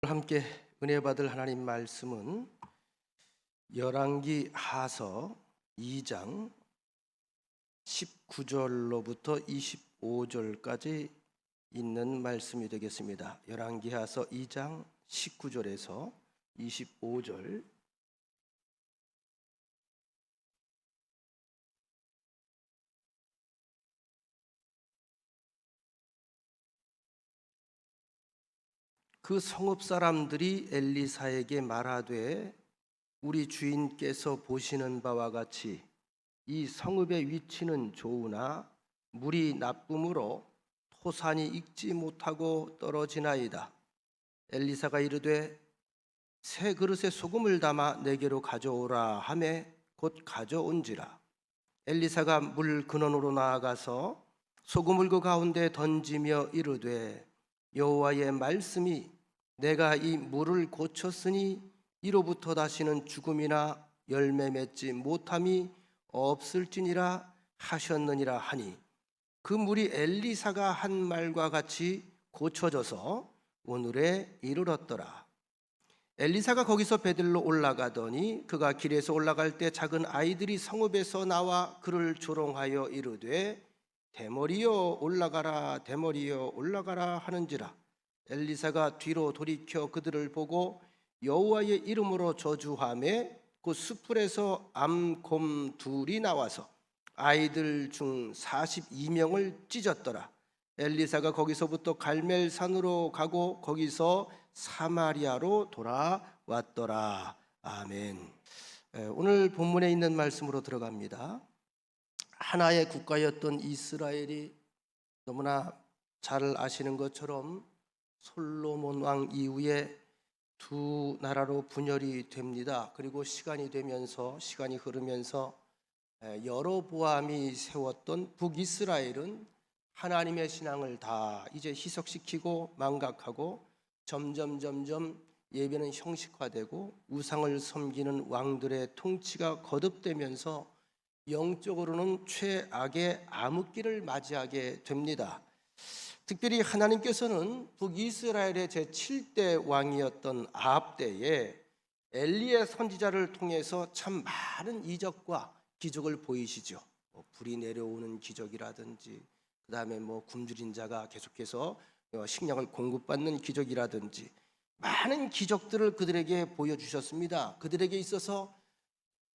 함께 은혜 받을 하나님 말씀은 열왕기 하서 2장 19절로부터 25절까지 있는 말씀이 되겠습니다. 열왕기 하서 2장 19절에서 25절. 그 성읍 사람들이 엘리사에게 말하되 우리 주인께서 보시는 바와 같이 이 성읍의 위치는 좋으나 물이 나쁨으로 토산이 익지 못하고 떨어지나이다. 엘리사가 이르되 새 그릇에 소금을 담아 내게로 가져오라 하매 곧 가져온지라. 엘리사가 물 근원으로 나아가서 소금을 그 가운데 던지며 이르되 여호와의 말씀이 내가 이 물을 고쳤으니 이로부터 다시는 죽음이나 열매 맺지 못함이 없을지니라 하셨느니라 하니 그 물이 엘리사가 한 말과 같이 고쳐져서 오늘에 이르렀더라. 엘리사가 거기서 베들로 올라가더니 그가 길에서 올라갈 때 작은 아이들이 성읍에서 나와 그를 조롱하여 이르되 대머리여 올라가라 대머리여 올라가라 하는지라. 엘리사가 뒤로 돌이켜 그들을 보고 여호와의 이름으로 저주하매 그 숯불에서 암곰 둘이 나와서 아이들 중 42명을 찢었더라. 엘리사가 거기서부터 갈멜산으로 가고 거기서 사마리아로 돌아왔더라. 아멘. 오늘 본문에 있는 말씀으로 들어갑니다. 하나의 국가였던 이스라엘이 너무나 잘 아시는 것처럼 솔로몬 왕 이후에 두 나라로 분열이 됩니다. 그리고 시간이 흐르면서 여로보암이 세웠던 북이스라엘은 하나님의 신앙을 다 이제 희석시키고 망각하고 점점 예배는 형식화되고 우상을 섬기는 왕들의 통치가 거듭되면서 영적으로는 최악의 암흑기를 맞이하게 됩니다. 특별히 하나님께서는 북이스라엘의 제7대 왕이었던 아합 때에 엘리의 선지자를 통해서 참 많은 이적과 기적을 보이시죠. 불이 내려오는 기적이라든지 그 다음에 굶주린 자가 계속해서 식량을 공급받는 기적이라든지 많은 기적들을 그들에게 보여주셨습니다. 그들에게 있어서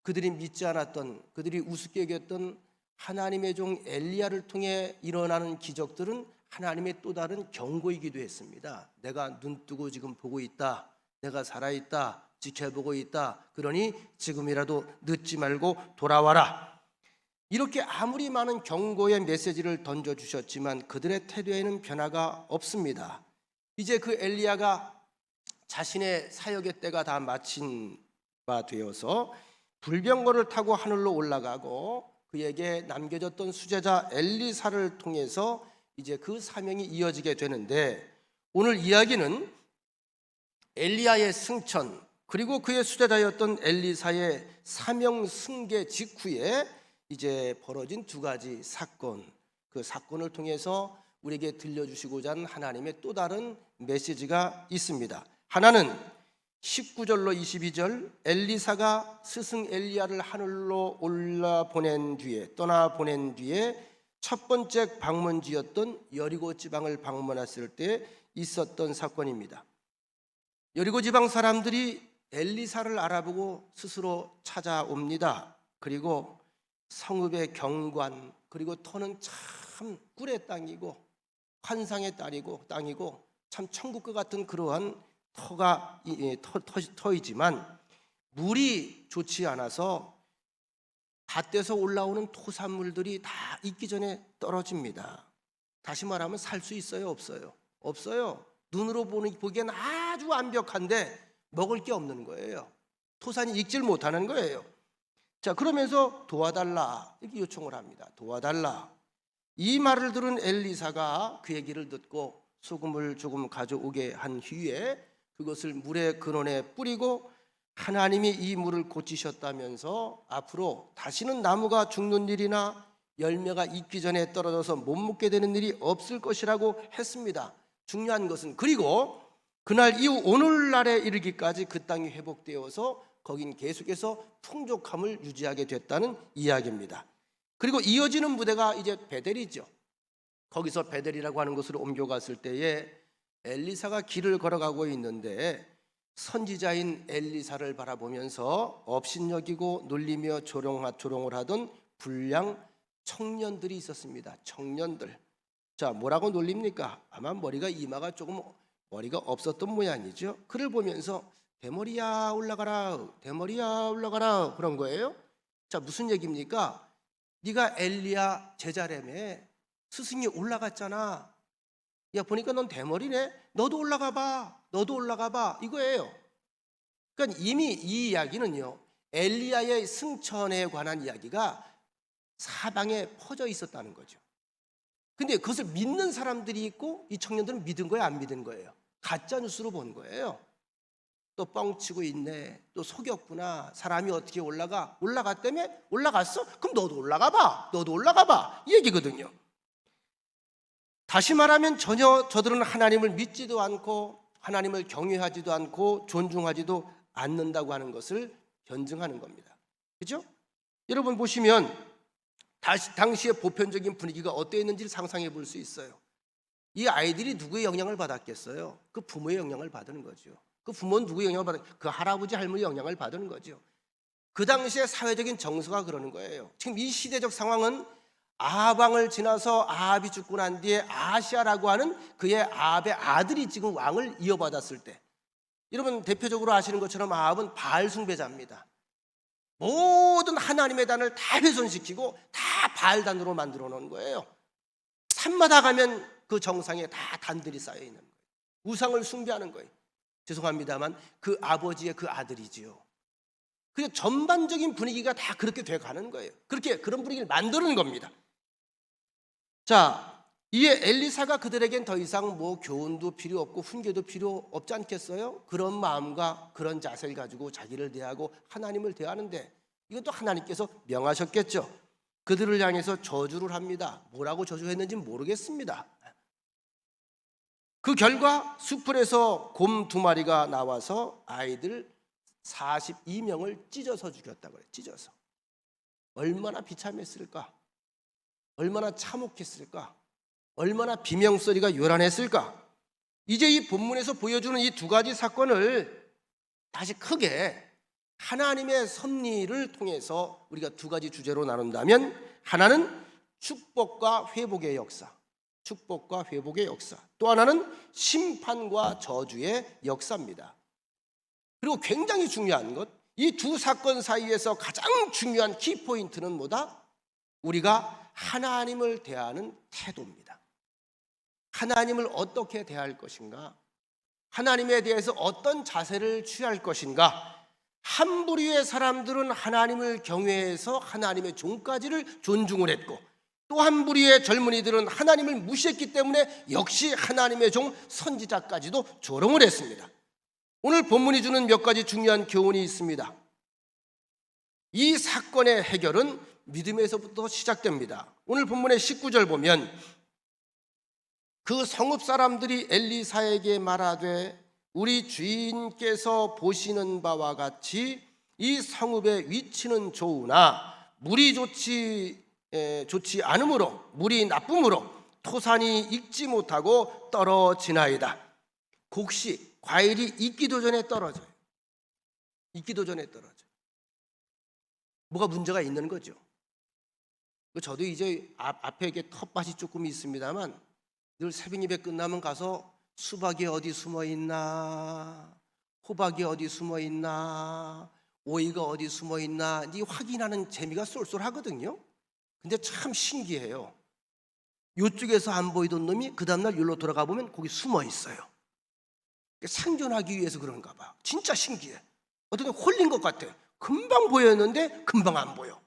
그들이 믿지 않았던, 그들이 우습게 여겼던 하나님의 종 엘리야를 통해 일어나는 기적들은 하나님의 또 다른 경고이기도 했습니다. 내가 눈뜨고 지금 보고 있다. 내가 살아있다. 지켜보고 있다. 그러니 지금이라도 늦지 말고 돌아와라. 이렇게 아무리 많은 경고의 메시지를 던져주셨지만 그들의 태도에는 변화가 없습니다. 이제 그 엘리야가 자신의 사역의 때가 다 마친 바 되어서 불병거를 타고 하늘로 올라가고 그에게 남겨졌던 수제자 엘리사를 통해서 이제 그 사명이 이어지게 되는데, 오늘 이야기는 엘리야의 승천 그리고 그의 수제자였던 엘리사의 사명 승계 직후에 이제 벌어진 두 가지 사건, 그 사건을 통해서 우리에게 들려주시고자 하는 하나님의 또 다른 메시지가 있습니다. 하나는 19절로 22절, 엘리사가 스승 엘리야를 하늘로 떠나 보낸 뒤에 첫 번째 방문지였던 여리고 지방을 방문했을 때 있었던 사건입니다. 여리고 지방 사람들이 엘리사를 알아보고 스스로 찾아옵니다. 그리고 성읍의 경관, 그리고 터는 참 꿀의 땅이고 환상의 땅이고 참 천국과 같은 그러한 터이지만 물이 좋지 않아서 밭에서 올라오는 토산물들이 다 익기 전에 떨어집니다. 다시 말하면 살 수 있어요? 없어요? 없어요. 눈으로 보기엔 아주 완벽한데 먹을 게 없는 거예요. 토산이 익질 못하는 거예요. 자, 그러면서 도와달라 이렇게 요청을 합니다. 도와달라. 이 말을 들은 엘리사가 그 얘기를 듣고 소금을 조금 가져오게 한 후에 그것을 물의 근원에 뿌리고 하나님이 이 물을 고치셨다면서 앞으로 다시는 나무가 죽는 일이나 열매가 익기 전에 떨어져서 못 먹게 되는 일이 없을 것이라고 했습니다. 중요한 것은, 그리고 그날 이후 오늘날에 이르기까지 그 땅이 회복되어서 거긴 계속해서 풍족함을 유지하게 됐다는 이야기입니다. 그리고 이어지는 무대가 이제 베델이죠. 거기서 베델이라고 하는 곳으로 옮겨갔을 때에 엘리사가 길을 걸어가고 있는데 선지자인 엘리사를 바라보면서 업신여기고 놀리며 조롱을 하던 불량 청년들이 있었습니다. 청년들. 자, 뭐라고 놀립니까? 아마 이마가 조금 머리가 없었던 모양이죠. 그를 보면서 대머리야 올라가라, 대머리야 올라가라 그런 거예요. 자, 무슨 얘기입니까? 네가 엘리야 제자라며, 스승이 올라갔잖아. 야, 보니까 넌 대머리네. 너도 올라가 봐. 너도 올라가 봐. 이거예요. 그러니까 이미 이 이야기는요, 엘리야의 승천에 관한 이야기가 사방에 퍼져 있었다는 거죠. 근데 그것을 믿는 사람들이 있고 이 청년들은 믿은 거예요, 안 믿은 거예요? 가짜 뉴스로 본 거예요. 또 뻥치고 있네. 또 속였구나. 사람이 어떻게 올라갔다며? 올라갔어? 그럼 너도 올라가 봐. 너도 올라가 봐. 이 얘기거든요. 다시 말하면 전혀 저들은 하나님을 믿지도 않고 하나님을 경외하지도 않고 존중하지도 않는다고 하는 것을 변증하는 겁니다. 그렇죠? 여러분 보시면 당시의 보편적인 분위기가 어떠했는지를 상상해 볼 수 있어요. 이 아이들이 누구의 영향을 받았겠어요? 그 부모의 영향을 받는 거죠. 그 부모는 누구의 영향을 받은? 그 할아버지 할머니 영향을 받는 거죠. 그 당시의 사회적인 정서가 그러는 거예요. 지금 이 시대적 상황은 아합 왕을 지나서 아합이 죽고 난 뒤에 아하시아라고 하는 그의 아합의 아들이 지금 왕을 이어받았을 때, 여러분 대표적으로 아시는 것처럼 아합은 바알 숭배자입니다. 모든 하나님의 단을 다 훼손시키고 다 바알 단으로 만들어 놓은 거예요. 산마다 가면 그 정상에 다 단들이 쌓여 있는 거예요. 우상을 숭배하는 거예요. 죄송합니다만 그 아버지의 그 아들이지요. 그래서 전반적인 분위기가 다 그렇게 돼가는 거예요. 그런 분위기를 만드는 겁니다. 자, 이에 엘리사가 그들에겐 더 이상 교훈도 필요 없고 훈계도 필요 없지 않겠어요? 그런 마음과 그런 자세를 가지고 자기를 대하고 하나님을 대하는데, 이것도 하나님께서 명하셨겠죠. 그들을 향해서 저주를 합니다. 뭐라고 저주했는지 모르겠습니다. 그 결과 수풀에서 곰 2마리가 나와서 아이들 42명을 찢어서 죽였다고 해요. 찢어서. 얼마나 비참했을까? 얼마나 참혹했을까? 얼마나 비명소리가 요란했을까? 이제 이 본문에서 보여주는 이 2가지 사건을 다시 크게 하나님의 섭리를 통해서 우리가 2가지 주제로 나눈다면, 하나는 축복과 회복의 역사, 축복과 회복의 역사, 또 하나는 심판과 저주의 역사입니다. 그리고 굉장히 중요한 것, 이 2 사건 사이에서 가장 중요한 키포인트는 뭐다? 우리가 하나님을 대하는 태도입니다. 하나님을 어떻게 대할 것인가? 하나님에 대해서 어떤 자세를 취할 것인가? 한 부류의 사람들은 하나님을 경외해서 하나님의 종까지를 존중을 했고, 또 한 부류의 젊은이들은 하나님을 무시했기 때문에 역시 하나님의 종 선지자까지도 조롱을 했습니다. 오늘 본문이 주는 몇 가지 중요한 교훈이 있습니다. 이 사건의 해결은 믿음에서부터 시작됩니다. 오늘 본문의 19절 보면, 그 성읍 사람들이 엘리사에게 말하되 우리 주인께서 보시는 바와 같이 이 성읍의 위치는 좋으나 물이 좋지 않으므로, 물이 나쁨으로 토산이 익지 못하고 떨어지나이다. 곡식, 과일이 익기도 전에 떨어져요. 익기도 전에 떨어져요. 뭐가 문제가 있는 거죠. 저도 이제 앞에 이게 텃밭이 조금 있습니다만, 늘 새벽 예배 끝나면 가서 수박이 어디 숨어 있나, 호박이 어디 숨어 있나, 오이가 어디 숨어 있나, 이 확인하는 재미가 쏠쏠하거든요. 근데 참 신기해요. 이쪽에서 안 보이던 놈이 그 다음날 여기로 돌아가 보면 거기 숨어 있어요. 생존하기 위해서 그런가 봐. 진짜 신기해. 어떻게 홀린 것 같아. 금방 보였는데 금방 안 보여.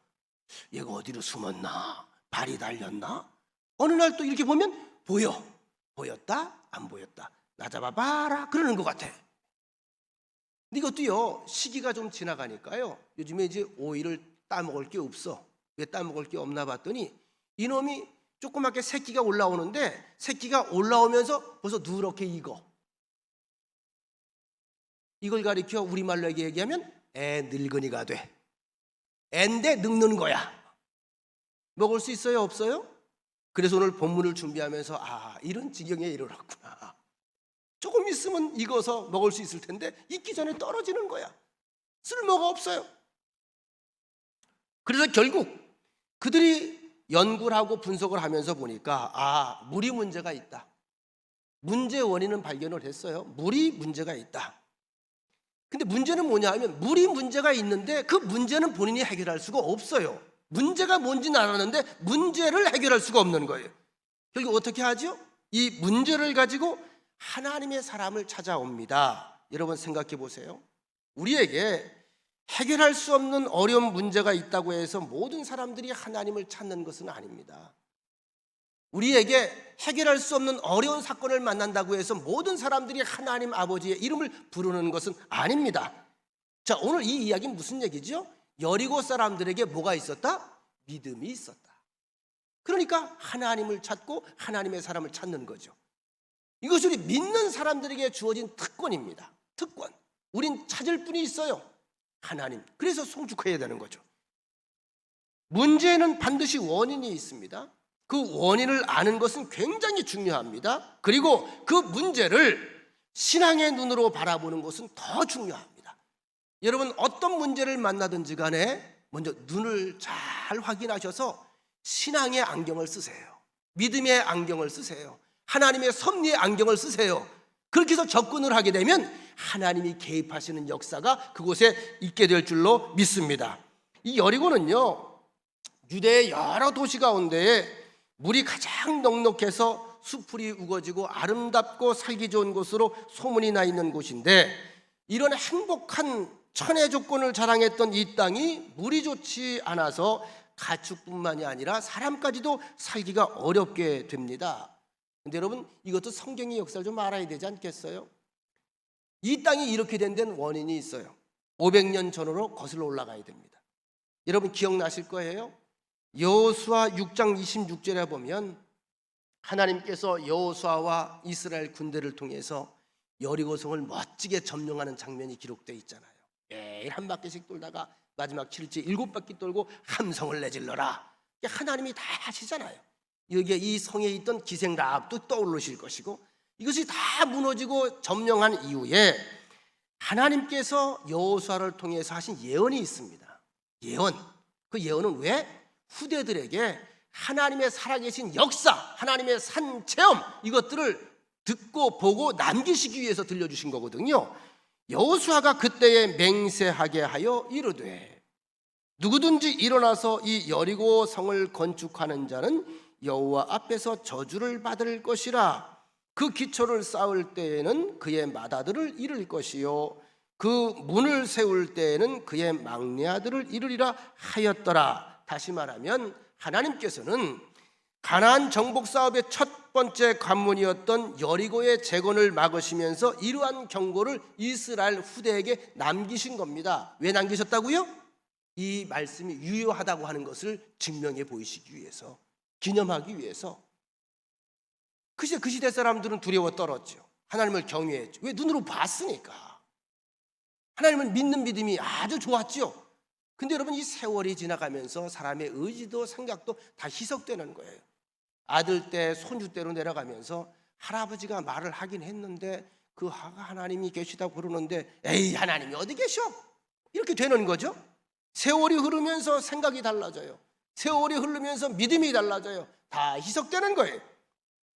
얘가 어디로 숨었나, 발이 달렸나, 어느 날 또 이렇게 보면 보여. 보였다 안 보였다, 나 잡아봐라 그러는 것 같아. 근데 이것도요, 시기가 좀 지나가니까요, 요즘에 이제 오이를 따먹을 게 없어. 왜 따먹을 게 없나 봤더니 이놈이 조그맣게 새끼가 올라오는데, 새끼가 올라오면서 벌써 누렇게 익어. 이걸 가리켜 우리말로 얘기하면 애 늙은이가 돼. 애인데 늙는 거야. 먹을 수 있어요, 없어요? 그래서 오늘 본문을 준비하면서 이런 지경에 이르렀구나. 조금 있으면 익어서 먹을 수 있을 텐데 익기 전에 떨어지는 거야. 쓸모가 없어요. 그래서 결국 그들이 연구를 하고 분석을 하면서 보니까 물이 문제가 있다. 문제의 원인은 발견을 했어요. 물이 문제가 있다. 근데 문제는 뭐냐 하면 물이 문제가 있는데 그 문제는 본인이 해결할 수가 없어요. 문제가 뭔지는 알았는데 문제를 해결할 수가 없는 거예요. 결국 어떻게 하죠? 이 문제를 가지고 하나님의 사람을 찾아옵니다. 여러분 생각해 보세요. 우리에게 해결할 수 없는 어려운 문제가 있다고 해서 모든 사람들이 하나님을 찾는 것은 아닙니다. 우리에게 해결할 수 없는 어려운 사건을 만난다고 해서 모든 사람들이 하나님 아버지의 이름을 부르는 것은 아닙니다. 자, 오늘 이 이야기는 무슨 얘기죠? 여리고 사람들에게 뭐가 있었다? 믿음이 있었다. 그러니까 하나님을 찾고 하나님의 사람을 찾는 거죠. 이것이 우리 믿는 사람들에게 주어진 특권입니다. 특권. 우린 찾을 분이 있어요. 하나님. 그래서 송축해야 되는 거죠. 문제에는 반드시 원인이 있습니다. 그 원인을 아는 것은 굉장히 중요합니다. 그리고 그 문제를 신앙의 눈으로 바라보는 것은 더 중요합니다. 여러분 어떤 문제를 만나든지 간에 먼저 눈을 잘 확인하셔서 신앙의 안경을 쓰세요. 믿음의 안경을 쓰세요. 하나님의 섭리의 안경을 쓰세요. 그렇게 해서 접근을 하게 되면 하나님이 개입하시는 역사가 그곳에 있게 될 줄로 믿습니다. 이 여리고는요, 유대의 여러 도시 가운데 물이 가장 넉넉해서 수풀이 우거지고 아름답고 살기 좋은 곳으로 소문이 나 있는 곳인데, 이런 행복한 천혜 조건을 자랑했던 이 땅이 물이 좋지 않아서 가축뿐만이 아니라 사람까지도 살기가 어렵게 됩니다. 근데 여러분 이것도 성경의 역사를 좀 알아야 되지 않겠어요? 이 땅이 이렇게 된 데는 원인이 있어요. 500년 전으로 거슬러 올라가야 됩니다. 여러분 기억나실 거예요. 여호수아 6장 26절에 보면 하나님께서 여호수아와 이스라엘 군대를 통해서 여리고성을 멋지게 점령하는 장면이 기록되어 있잖아요. 매일 한 바퀴씩 돌다가 마지막 7째 7바퀴 돌고 함성을 내질러라. 하나님이 다 하시잖아요. 여기에 이 성에 있던 기생 라합도 떠오르실 것이고, 이것이 다 무너지고 점령한 이후에 하나님께서 여호수아를 통해서 하신 예언이 있습니다. 예언. 그 예언은 왜? 후대들에게 하나님의 살아계신 역사, 하나님의 산 체험, 이것들을 듣고 보고 남기시기 위해서 들려주신 거거든요. 여호수아가 그때에 맹세하게 하여 이르되 누구든지 일어나서 이 여리고 성을 건축하는 자는 여호와 앞에서 저주를 받을 것이라. 그 기초를 쌓을 때에는 그의 맏아들을 이룰 것이요 그 문을 세울 때에는 그의 막내 아들을 이루리라 하였더라. 다시 말하면 하나님께서는 가나안 정복 사업의 첫 번째 관문이었던 여리고의 재건을 막으시면서 이러한 경고를 이스라엘 후대에게 남기신 겁니다. 왜 남기셨다고요? 이 말씀이 유효하다고 하는 것을 증명해 보이시기 위해서, 기념하기 위해서. 그 시대 사람들은 두려워 떨었죠. 하나님을 경외했죠. 왜? 눈으로 봤으니까. 하나님을 믿는 믿음이 아주 좋았죠. 근데 여러분 이 세월이 지나가면서 사람의 의지도 생각도 다 희석되는 거예요. 아들 때 손주 때로 내려가면서 할아버지가 말을 하긴 했는데 그 하나님이 계시다고 그러는데 에이 하나님이 어디 계셔? 이렇게 되는 거죠. 세월이 흐르면서 생각이 달라져요. 세월이 흐르면서 믿음이 달라져요. 다 희석되는 거예요.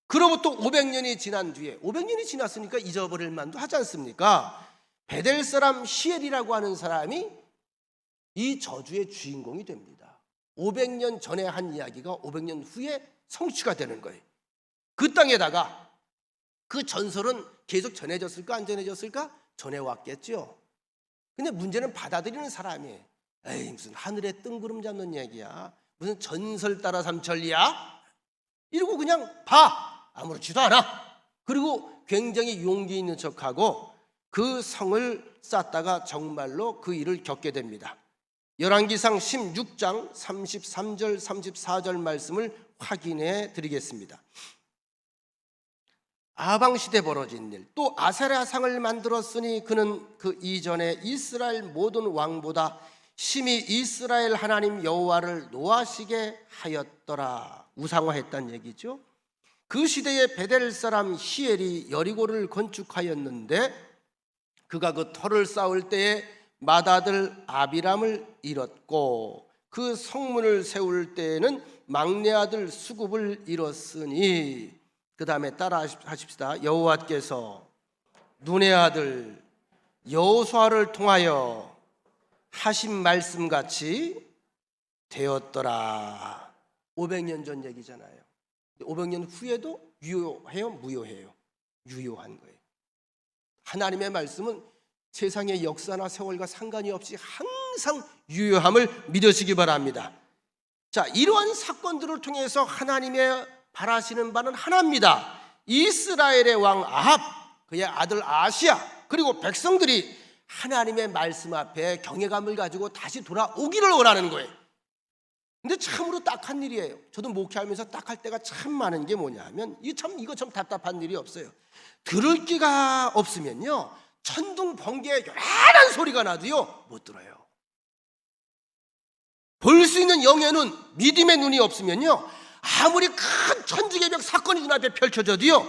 그로부터 500년이 지난 뒤에, 500년이 지났으니까 잊어버릴 만도 하지 않습니까? 베델 사람 히엘이라고 하는 사람이 이 저주의 주인공이 됩니다. 500년 전에 한 이야기가 500년 후에 성취가 되는 거예요. 그 땅에다가 그 전설은 계속 전해졌을까 안 전해졌을까? 전해왔겠죠. 근데 문제는 받아들이는 사람이에요. 에이 무슨 하늘에 뜬구름 잡는 얘기야, 무슨 전설 따라 삼천리야, 이러고 그냥 봐, 아무렇지도 않아. 그리고 굉장히 용기 있는 척하고 그 성을 쌓다가 정말로 그 일을 겪게 됩니다. 열왕기상 16장 33절 34절 말씀을 확인해 드리겠습니다. 아방 시대 벌어진 일, 또 아세라상을 만들었으니 그는 그 이전에 이스라엘 모든 왕보다 심히 이스라엘 하나님 여호와를 노하시게 하였더라. 우상화했단 얘기죠. 그 시대에 베델 사람 히엘이 여리고를 건축하였는데 그가 그 터를 쌓을 때에 맏아들 아비람을 잃었고 그 성문을 세울 때에는 막내 아들 수굽을 잃었으니, 그 다음에 따라 하십시다. 여호와께서 눈의 아들 여호수아를 통하여 하신 말씀같이 되었더라. 500년 전 얘기잖아요. 500년 후에도 유효해요, 무효해요? 유효한 거예요. 하나님의 말씀은 세상의 역사나 세월과 상관이 없이 항상 유효함을 믿으시기 바랍니다. 자, 이러한 사건들을 통해서 하나님의 바라시는 바는 하나입니다. 이스라엘의 왕 아합, 그의 아들 아시야, 그리고 백성들이 하나님의 말씀 앞에 경외감을 가지고 다시 돌아오기를 원하는 거예요. 근데 참으로 딱한 일이에요. 저도 목회하면서 딱할 때가 참 많은 게 뭐냐면 이거 참 답답한 일이 없어요. 들을 기가 없으면요, 천둥 번개의 요란한 소리가 나도요 못 들어요. 볼 수 있는 영의 눈, 믿음의 눈이 없으면요, 아무리 큰 천지의 벽 사건이 눈앞에 펼쳐져도요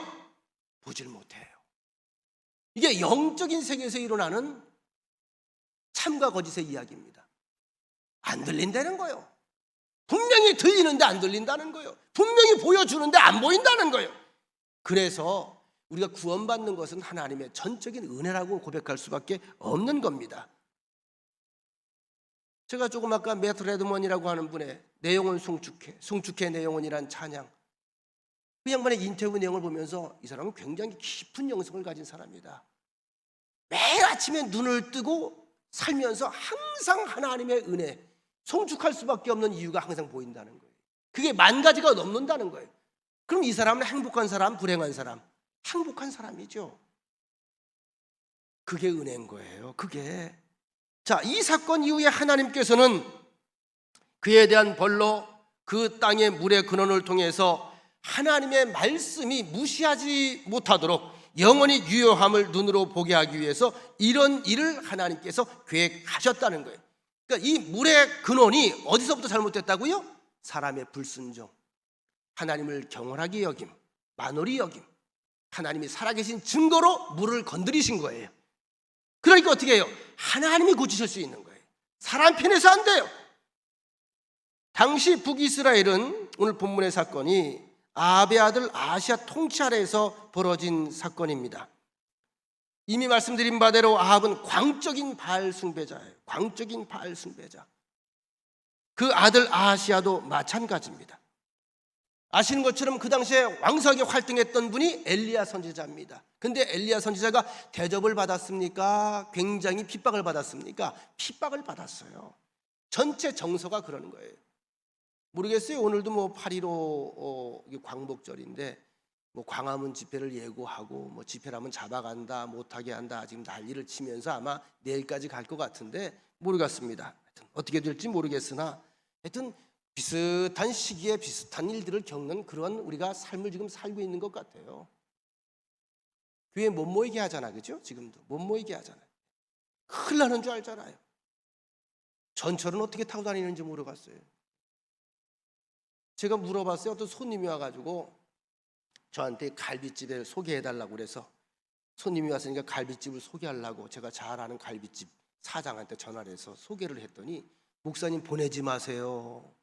보질 못해요. 이게 영적인 세계에서 일어나는 참과 거짓의 이야기입니다. 안 들린다는 거예요. 분명히 들리는데 안 들린다는 거예요. 분명히 보여주는데 안 보인다는 거예요. 그래서 우리가 구원받는 것은 하나님의 전적인 은혜라고 고백할 수밖에 없는 겁니다. 제가 조금 아까 매트 레드먼이라고 하는 분의 내용은 송축해 내용은이란 찬양, 그 양반의 인터뷰 내용을 보면서 이 사람은 굉장히 깊은 영성을 가진 사람이다. 매일 아침에 눈을 뜨고 살면서 항상 하나님의 은혜, 송축할 수밖에 없는 이유가 항상 보인다는 거예요. 그게 10,000가지가 넘는다는 거예요. 그럼 이 사람은 행복한 사람, 불행한 사람? 행복한 사람이죠. 그게 은혜인 거예요. 그게. 자, 이 사건 이후에 하나님께서는 그에 대한 벌로 그 땅의 물의 근원을 통해서 하나님의 말씀이 무시하지 못하도록 영원히 유효함을 눈으로 보게 하기 위해서 이런 일을 하나님께서 계획하셨다는 거예요. 그러니까 이 물의 근원이 어디서부터 잘못됐다고요? 사람의 불순종, 하나님을 경홀하게 여김, 만홀히 여김, 하나님이 살아계신 증거로 물을 건드리신 거예요. 그러니까 어떻게 해요? 하나님이 고치실 수 있는 거예요. 사람 편에서 안 돼요. 당시 북이스라엘은 오늘 본문의 사건이 아합의 아들 아시아 통치 아래에서 벌어진 사건입니다. 이미 말씀드린 바대로 아합은 광적인 바알 숭배자예요. 광적인 바알 숭배자. 그 아들 아시아도 마찬가지입니다. 아시는 것처럼 그 당시에 왕성하게 활동했던 분이 엘리야 선지자입니다. 근데 엘리야 선지자가 대접을 받았습니까? 굉장히 핍박을 받았습니까? 핍박을 받았어요. 전체 정서가 그러는 거예요. 모르겠어요. 오늘도 뭐 8.15 광복절인데 뭐 광화문 집회를 예고하고 뭐 집회라면 잡아간다, 못하게 한다, 지금 난리를 치면서 아마 내일까지 갈 것 같은데 모르겠습니다. 하여튼 어떻게 될지 모르겠으나 하여튼 비슷한 시기에 비슷한 일들을 겪는 그런 우리가 삶을 지금 살고 있는 것 같아요. 교회 못 모이게 하잖아, 그죠? 지금도 못 모이게 하잖아요. 큰일 나는 줄 알잖아요. 전철은 어떻게 타고 다니는지 물어봤어요. 제가 물어봤어요. 어떤 손님이 와가지고 저한테 갈비집을 소개해달라고 그래서, 손님이 왔으니까 갈비집을 소개하려고 제가 잘 아는 갈비집 사장한테 전화를 해서 소개를 했더니, 목사님 보내지 마세요.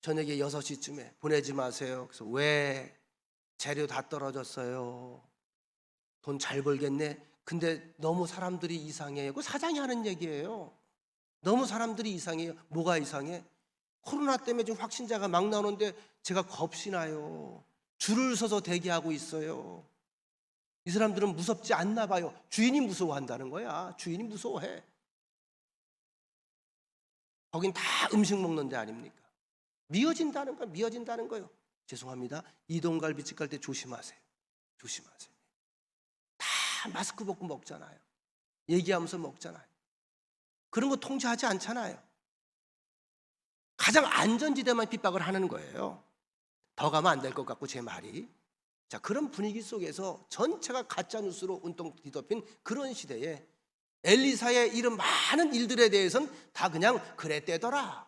저녁에 6시쯤에 보내지 마세요. 그래서 왜? 재료 다 떨어졌어요. 돈 잘 벌겠네. 근데 너무 사람들이 이상해요. 그 사장이 하는 얘기예요. 너무 사람들이 이상해요. 뭐가 이상해? 코로나 때문에 지금 확진자가 막 나오는데 제가 겁이 나요. 줄을 서서 대기하고 있어요. 이 사람들은 무섭지 않나 봐요. 주인이 무서워한다는 거야. 주인이 무서워해. 거긴 다 음식 먹는 데 아닙니까? 미어진다는 거야. 미어진다는 거예요. 죄송합니다. 이동갈비집 갈 때 조심하세요. 조심하세요. 다 마스크 벗고 먹잖아요. 얘기하면서 먹잖아요. 그런 거 통제하지 않잖아요. 가장 안전지대만 핍박을 하는 거예요. 더 가면 안 될 것 같고 제 말이. 자, 그런 분위기 속에서 전체가 가짜 뉴스로 온통 뒤덮인 그런 시대에 엘리사의 이런 많은 일들에 대해서는 다 그냥 그랬대더라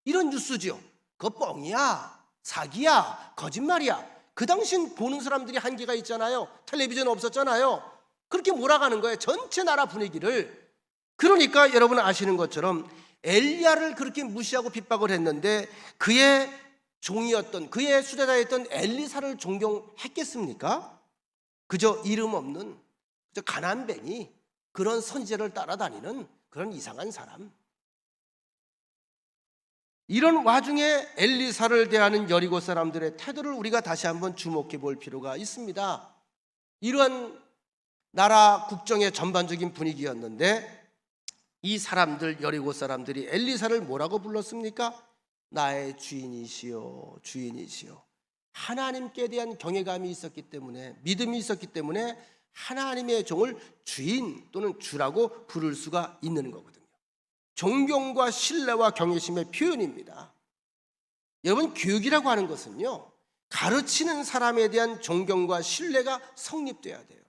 이런 뉴스죠. 그거 뻥이야, 사기야, 거짓말이야. 그 당시엔 보는 사람들이 한계가 있잖아요. 텔레비전 없었잖아요. 그렇게 몰아가는 거예요, 전체 나라 분위기를. 그러니까 여러분 아시는 것처럼 엘리야를 그렇게 무시하고 핍박을 했는데 그의 종이었던, 그의 수제자였던 엘리사를 존경했겠습니까? 그저 이름 없는, 그저 가난뱅이, 그런 선지자를 따라다니는 그런 이상한 사람. 이런 와중에 엘리사를 대하는 여리고 사람들의 태도를 우리가 다시 한번 주목해 볼 필요가 있습니다. 이러한 나라 국정의 전반적인 분위기였는데 이 사람들, 여리고 사람들이 엘리사를 뭐라고 불렀습니까? 나의 주인이시여, 주인이시여. 하나님께 대한 경외감이 있었기 때문에, 믿음이 있었기 때문에 하나님의 종을 주인 또는 주라고 부를 수가 있는 거거든요. 존경과 신뢰와 경외심의 표현입니다. 여러분, 교육이라고 하는 것은요, 가르치는 사람에 대한 존경과 신뢰가 성립돼야 돼요.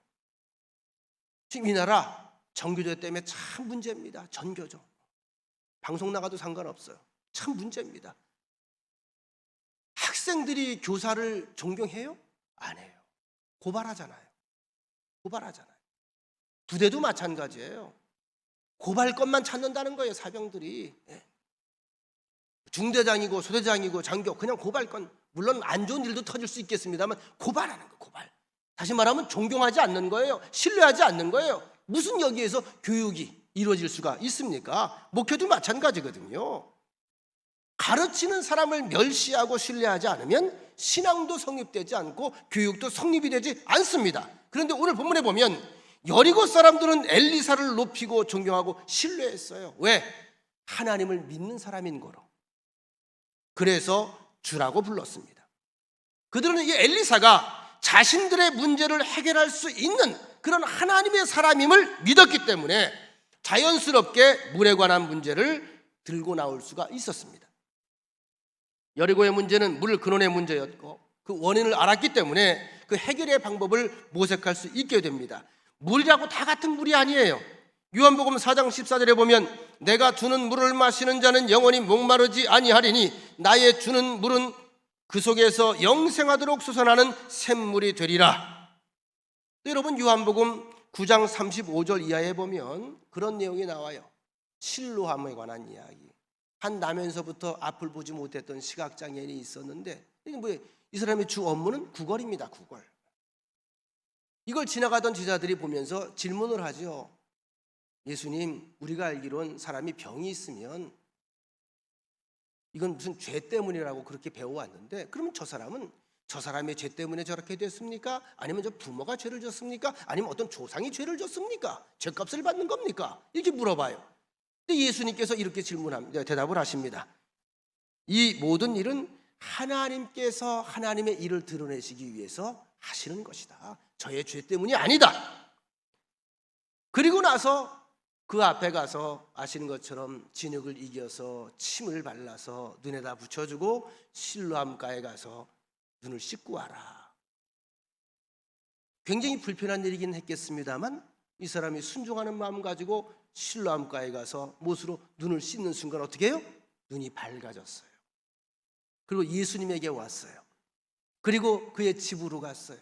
지금 이 나라 전교조 때문에 참 문제입니다. 전교조. 방송 나가도 상관없어요. 참 문제입니다. 학생들이 교사를 존경해요? 안 해요. 고발하잖아요. 부대도 마찬가지예요. 고발건만 찾는다는 거예요, 사병들이. 중대장이고 소대장이고 장교, 그냥 고발건. 물론 안 좋은 일도 터질 수 있겠습니다만 고발하는 거, 고발. 다시 말하면 존경하지 않는 거예요. 신뢰하지 않는 거예요. 무슨 여기에서 교육이 이루어질 수가 있습니까? 목회도 마찬가지거든요. 가르치는 사람을 멸시하고 신뢰하지 않으면 신앙도 성립되지 않고 교육도 성립이 되지 않습니다. 그런데 오늘 본문에 보면 여리고 사람들은 엘리사를 높이고 존경하고 신뢰했어요. 왜? 하나님을 믿는 사람인 거로. 그래서 주라고 불렀습니다. 그들은 이 엘리사가 자신들의 문제를 해결할 수 있는 그런 하나님의 사람임을 믿었기 때문에 자연스럽게 물에 관한 문제를 들고 나올 수가 있었습니다. 여리고의 문제는 물 근원의 문제였고 그 원인을 알았기 때문에 그 해결의 방법을 모색할 수 있게 됩니다. 물이라고 다 같은 물이 아니에요. 요한복음 4장 14절에 보면 내가 주는 물을 마시는 자는 영원히 목마르지 아니하리니 나의 주는 물은 그 속에서 영생하도록 솟아나는 샘물이 되리라. 여러분, 요한복음 9장 35절 이하에 보면 그런 내용이 나와요. 실로함에 관한 이야기. 한 나면서부터 앞을 보지 못했던 시각장애인이 있었는데 이게 뭐예요? 이 사람의 주 업무는 구걸입니다. 구걸. 이걸 지나가던 제자들이 보면서 질문을 하죠. 예수님, 우리가 알기론 사람이 병이 있으면 이건 무슨 죄 때문이라고 그렇게 배워왔는데 그러면 저 사람의 죄 때문에 저렇게 됐습니까? 아니면 저 부모가 죄를 졌습니까? 아니면 어떤 조상이 죄를 졌습니까? 죄값을 받는 겁니까? 이렇게 물어봐요. 근데 예수님께서 이렇게 대답을 하십니다. 이 모든 일은 하나님께서 하나님의 일을 드러내시기 위해서 하시는 것이다. 저의 죄 때문이 아니다. 그리고 나서 그 앞에 가서 아시는 것처럼 진흙을 이겨서 침을 발라서 눈에다 붙여주고 실로암가에 가서 눈을 씻고 와라. 굉장히 불편한 일이긴 했겠습니다만 이 사람이 순종하는 마음 가지고 실로암가에 가서 못으로 눈을 씻는 순간 어떻게 해요? 눈이 밝아졌어요. 그리고 예수님에게 왔어요. 그리고 그의 집으로 갔어요.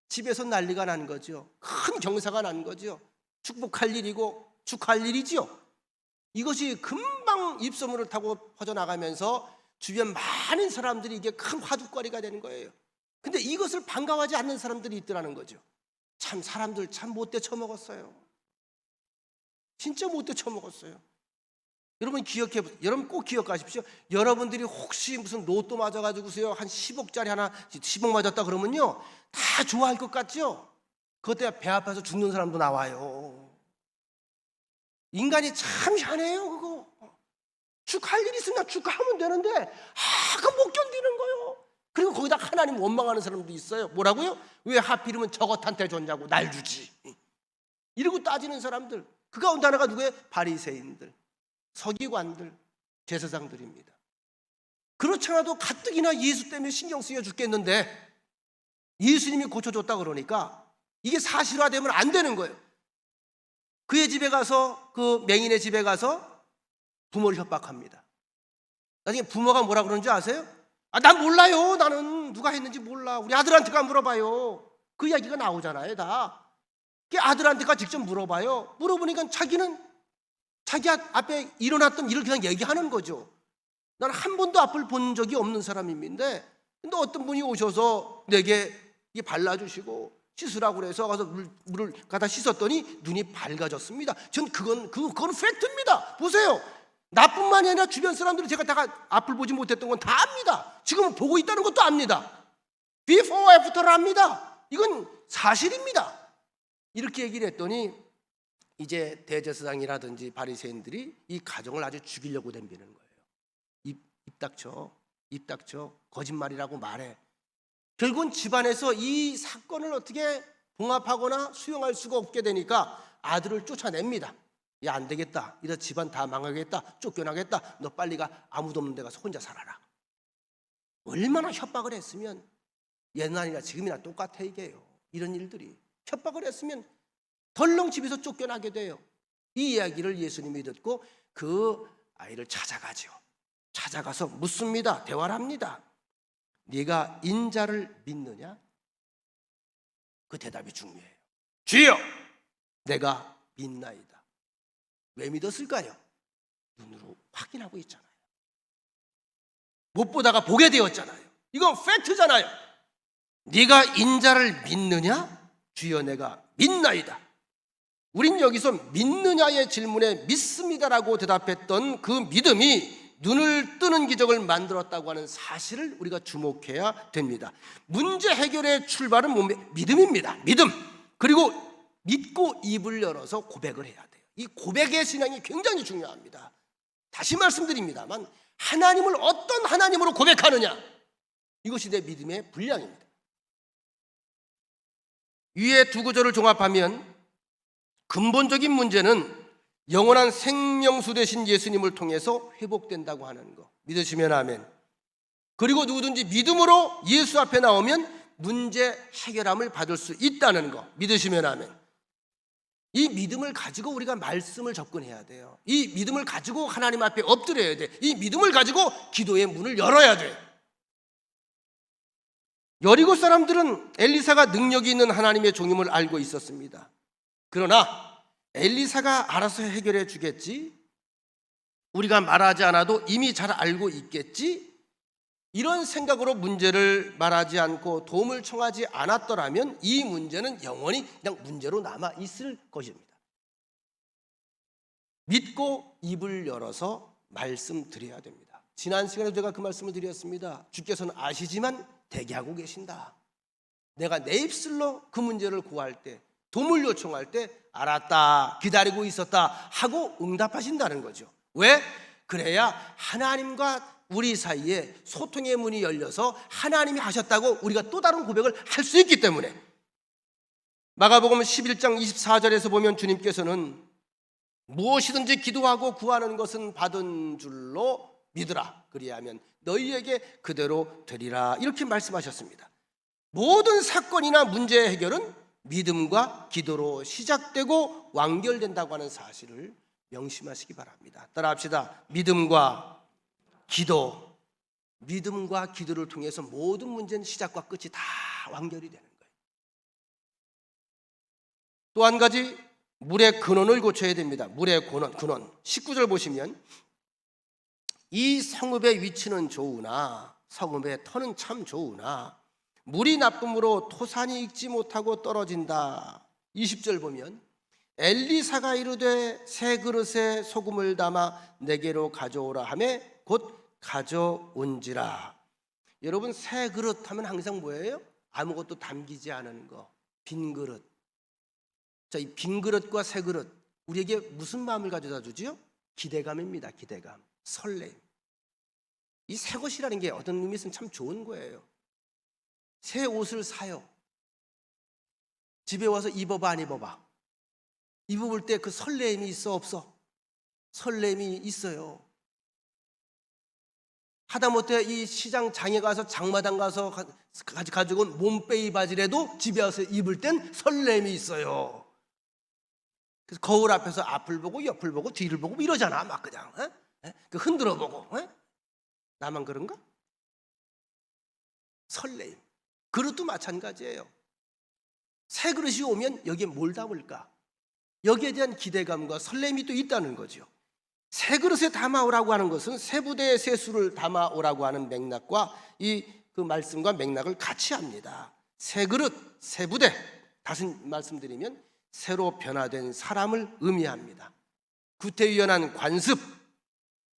집에서 난리가 난 거죠. 큰 경사가 난 거죠. 축복할 일이고 축하할 일이지요. 이것이 금방 입소문을 타고 퍼져나가면서 주변 많은 사람들이 이게 큰 화두거리가 되는 거예요. 근데 이것을 반가워하지 않는 사람들이 있더라는 거죠. 참 사람들 참 못돼 처먹었어요. 진짜 못돼 처먹었어요. 여러분 꼭 기억하십시오. 여러분들이 혹시 무슨 로또 맞아가지고서요 한 10억짜리 하나 10억 맞았다 그러면요 다 좋아할 것 같죠? 그것 때문에 배 아파서 죽는 사람도 나와요. 인간이 참 희한해요. 그거 축하할 일이 있으면 축하하면 되는데 그거 못 견디는 거예요. 그리고 거기다 하나님 원망하는 사람도 있어요. 뭐라고요? 왜 하필이면 저것한테 줬냐고 날 주지 이러고 따지는 사람들. 그 가운데 하나가 누구예요? 바리새인들, 서기관들, 제사장들입니다. 그렇지 않아도 가뜩이나 예수 때문에 신경 쓰여 죽겠는데 예수님이 고쳐줬다 그러니까 이게 사실화되면 안 되는 거예요. 그의 집에 가서, 그 맹인의 집에 가서 부모를 협박합니다. 나중에 부모가 뭐라 그러는지 아세요? 난 몰라요. 나는 누가 했는지 몰라. 우리 아들한테가 물어봐요. 그 이야기가 나오잖아요, 다. 그 아들한테가 직접 물어봐요. 물어보니까 자기는 자기 앞에 일어났던 일을 그냥 얘기하는 거죠. 나는 한 번도 앞을 본 적이 없는 사람인데, 근데 어떤 분이 오셔서 내게 발라주시고 씻으라고 그래서 가서 물을 갖다 씻었더니 눈이 밝아졌습니다. 전 그건 팩트입니다. 보세요. 나뿐만이 아니라 주변 사람들이 제가 다 앞을 보지 못했던 건 다 압니다. 지금 보고 있다는 것도 압니다. Before, After를 압니다. 이건 사실입니다. 이렇게 얘기를 했더니 이제 대제사장이라든지 바리새인들이 이 가정을 아주 죽이려고 덤비는 거예요. 입 닥쳐. 거짓말이라고 말해. 결국은 집안에서 이 사건을 어떻게 봉합하거나 수용할 수가 없게 되니까 아들을 쫓아냅니다. 야, 안 되겠다. 이래서 집안 다 망하겠다. 쫓겨나겠다. 너 빨리 가. 아무도 없는 데 가서 혼자 살아라. 얼마나 협박을 했으면 옛날이나 지금이나 똑같아 이게요. 이런 일들이 협박을 했으면 덜렁 집에서 쫓겨나게 돼요. 이 이야기를 예수님이 듣고 그 아이를 찾아가죠. 찾아가서 묻습니다. 대화를 합니다. 네가 인자를 믿느냐? 그 대답이 중요해요. 주여, 내가 믿나이다. 왜 믿었을까요? 눈으로 확인하고 있잖아요. 못 보다가 보게 되었잖아요. 이건 팩트잖아요. 네가 인자를 믿느냐? 주여, 내가 믿나이다. 우린 여기서 믿느냐의 질문에 믿습니다라고 대답했던 그 믿음이 눈을 뜨는 기적을 만들었다고 하는 사실을 우리가 주목해야 됩니다. 문제 해결의 출발은 믿음입니다. 믿음. 그리고 믿고 입을 열어서 고백을 해야 돼요. 이 고백의 신앙이 굉장히 중요합니다. 다시 말씀드립니다만 하나님을 어떤 하나님으로 고백하느냐, 이것이 내 믿음의 분량입니다. 위의 두 구절을 종합하면 근본적인 문제는 영원한 생명수 되신 예수님을 통해서 회복된다고 하는 거 믿으시면 아멘. 그리고 누구든지 믿음으로 예수 앞에 나오면 문제 해결함을 받을 수 있다는 거 믿으시면 아멘. 이 믿음을 가지고 우리가 말씀을 접근해야 돼요. 이 믿음을 가지고 하나님 앞에 엎드려야 돼. 이 믿음을 가지고 기도의 문을 열어야 돼. 여리고 사람들은 엘리사가 능력이 있는 하나님의 종임을 알고 있었습니다. 그러나 엘리사가 알아서 해결해 주겠지, 우리가 말하지 않아도 이미 잘 알고 있겠지, 이런 생각으로 문제를 말하지 않고 도움을 청하지 않았더라면 이 문제는 영원히 그냥 문제로 남아 있을 것입니다. 믿고 입을 열어서 말씀드려야 됩니다. 지난 시간에 제가 그 말씀을 드렸습니다. 주께서는 아시지만 대기하고 계신다. 내가 내 입술로 그 문제를 구할 때, 도움을 요청할 때 알았다, 기다리고 있었다 하고 응답하신다는 거죠. 왜? 그래야 하나님과 우리 사이에 소통의 문이 열려서 하나님이 하셨다고 우리가 또 다른 고백을 할 수 있기 때문에. 마가복음 11장 24절에서 보면 주님께서는 무엇이든지 기도하고 구하는 것은 받은 줄로 믿으라. 그리하면 너희에게 그대로 되리라. 이렇게 말씀하셨습니다. 모든 사건이나 문제 해결은 믿음과 기도로 시작되고 완결된다고 하는 사실을 명심하시기 바랍니다. 따라합시다. 믿음과 기도. 믿음과 기도를 통해서 모든 문제는 시작과 끝이 다 완결이 되는 거예요. 또 한 가지, 물의 근원을 고쳐야 됩니다. 물의 근원. 19절 보시면 이 성읍의 위치는 좋으나, 성읍의 터는 참 좋으나 물이 나쁨으로 토산이 익지 못하고 떨어진다. 20절 보면 엘리사가 이르되 새 그릇에 소금을 담아 내게로 가져오라 하매 곧 가져온지라. 여러분, 새 그릇 하면 항상 뭐예요? 아무것도 담기지 않은 거, 빈 그릇. 자, 이 빈 그릇과 새 그릇, 우리에게 무슨 마음을 가져다 주지요? 기대감입니다. 기대감, 설렘. 이 새 것이라는 게 어떤 의미에서는 참 좋은 거예요. 새 옷을 사요. 집에 와서 입어봐, 안 입어봐? 입어볼 때 그 설렘이 있어, 없어? 설렘이 있어요. 하다못해 이 시장 장에 가서 장마당 가서 가지고 온 몸빼이 바지라도 집에 와서 입을 땐 설렘이 있어요. 그래서 거울 앞에서 앞을 보고 옆을 보고 뒤를 보고 이러잖아. 막 그냥 그 흔들어 보고. 나만 그런가? 설레임. 그릇도 마찬가지예요. 새 그릇이 오면 여기에 뭘 담을까? 여기에 대한 기대감과 설렘이 또 있다는 거죠. 새 그릇에 담아오라고 하는 것은 새 부대의 새 술을 담아오라고 하는 맥락과 그 말씀과 맥락을 같이 합니다. 새 그릇, 새 부대. 다시 말씀드리면 새로 변화된 사람을 의미합니다. 구태의연한 관습,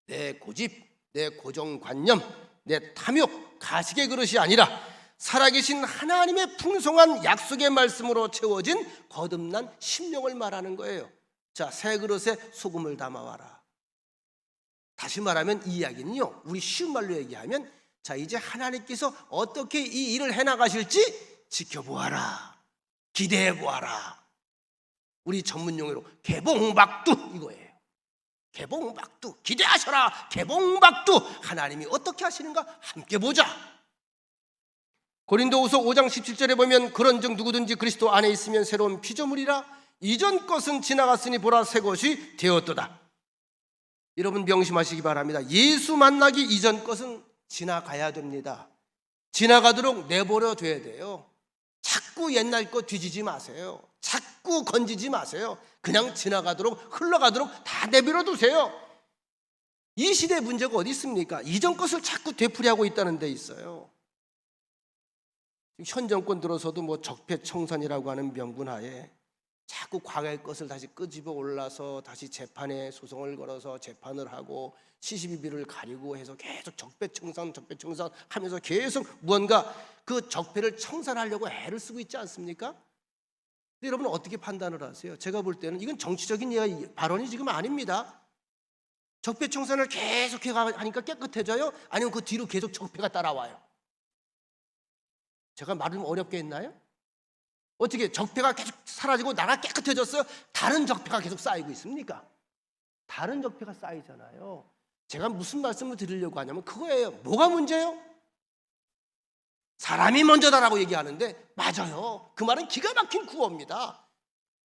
내 고집, 내 고정관념, 내 탐욕, 가식의 그릇이 아니라 살아계신 하나님의 풍성한 약속의 말씀으로 채워진 거듭난 심령을 말하는 거예요. 자, 새 그릇에 소금을 담아와라. 다시 말하면 이 이야기는요, 우리 쉬운 말로 얘기하면, 자, 이제 하나님께서 어떻게 이 일을 해나가실지 지켜보아라, 기대해보아라. 우리 전문 용어로 개봉박두 이거예요. 개봉박두, 기대하셔라. 개봉박두, 하나님이 어떻게 하시는가 함께 보자. 고린도후서 5장 17절에 보면 그런즉 누구든지 그리스도 안에 있으면 새로운 피조물이라 이전 것은 지나갔으니 보라 새 것이 되었도다. 여러분 명심하시기 바랍니다. 예수 만나기 이전 것은 지나가야 됩니다. 지나가도록 내버려 둬야 돼요. 자꾸 옛날 거 뒤지지 마세요. 자꾸 건지지 마세요. 그냥 지나가도록, 흘러가도록 다 내버려 두세요. 이 시대의 문제가 어디 있습니까? 이전 것을 자꾸 되풀이하고 있다는 데 있어요. 현 정권 들어서도 뭐 적폐청산이라고 하는 명분 하에 자꾸 과거의 것을 다시 끄집어 올라서 다시 재판에 소송을 걸어서 재판을 하고 시시비비를 가리고 해서 계속 적폐청산 하면서 계속 무언가 그 적폐를 청산하려고 애를 쓰고 있지 않습니까? 근데 여러분 어떻게 판단을 하세요? 제가 볼 때는 이건 정치적인 발언이 지금 아닙니다. 적폐청산을 계속 하니까 깨끗해져요? 아니면 그 뒤로 계속 적폐가 따라와요? 제가 말을 좀 어렵게 했나요? 어떻게 적폐가 계속 사라지고 나라 깨끗해졌어요? 다른 적폐가 계속 쌓이고 있습니까? 다른 적폐가 쌓이잖아요. 제가 무슨 말씀을 드리려고 하냐면 그거예요. 뭐가 문제예요? 사람이 먼저다라고 얘기하는데 맞아요. 그 말은 기가 막힌 구호입니다.